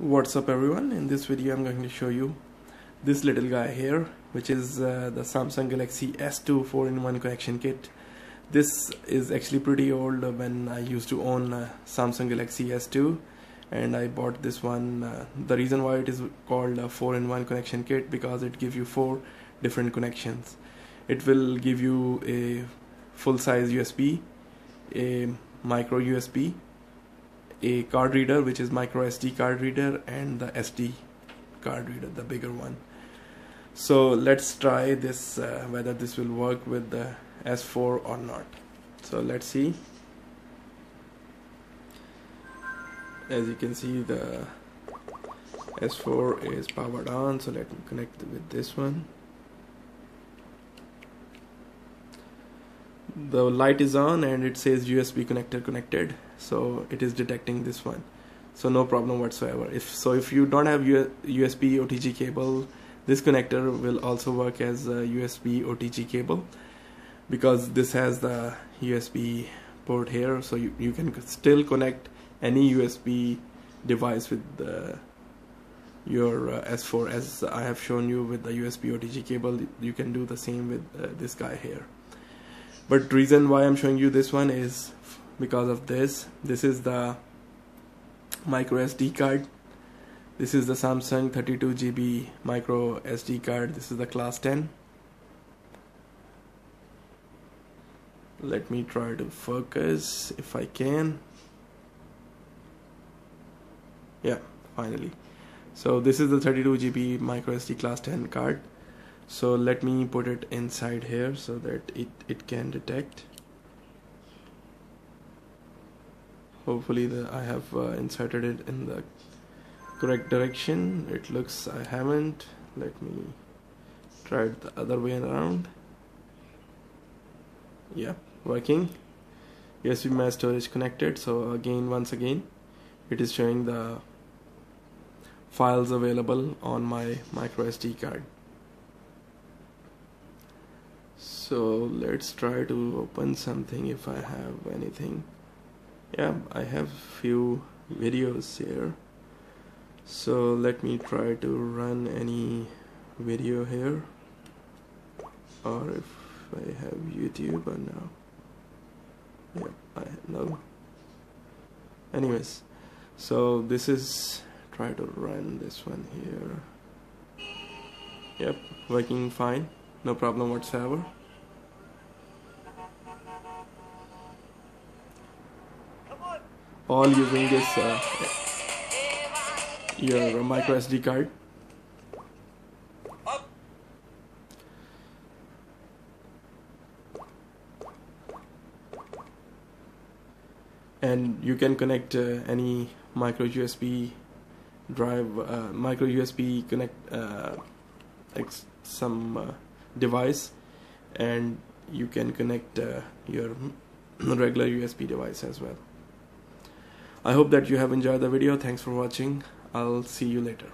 What's up everyone, in this video I'm going to show you this little guy here, which is the Samsung Galaxy S2 4-in-1 connection kit. This is actually pretty old when I used to own Samsung Galaxy S2, and I bought this one. The reason why it is called a 4-in-1 connection kit because it gives you 4 different connections. It will give you a full-size USB, a micro USB, a card reader which is micro SD card reader, and the SD card reader, the bigger one. So let's try this, whether this will work with the S4 or not. So let's see. As you can see, the S4 is powered on, so let me connect with this one. The light is on and it says USB connector connected, so it is detecting this one, so no problem whatsoever. If you don't have USB OTG cable, this connector will also work as a USB OTG cable because this has the USB port here, so you can still connect any USB device with your S4. As I have shown you with the USB OTG cable, you can do the same with this guy here. But reason why I'm showing you this one is because of this. This is the micro SD card. This is the Samsung 32GB micro SD card. This is the class 10. Let me try to focus if I can. Yeah, finally. So this is the 32GB micro SD class 10 card. So let me put it inside here so that it can detect. Hopefully I have inserted it in the correct direction. It looks I haven't. Let me try it the other way around. Yeah, working. USB mass storage connected. So once again it is showing the files available on my micro SD card. So let's try to open something if I have anything. Yeah, I have few videos here. So let me try to run any video here, or if I have YouTube or no. Yeah, no. Anyways, so this is, try to run this one here. Yep, working fine, no problem whatsoever. All using this your micro SD card. And you can connect any micro USB drive, micro USB connect some device, and you can connect your regular USB device as well. I hope that you have enjoyed the video. Thanks for watching. I'll see you later.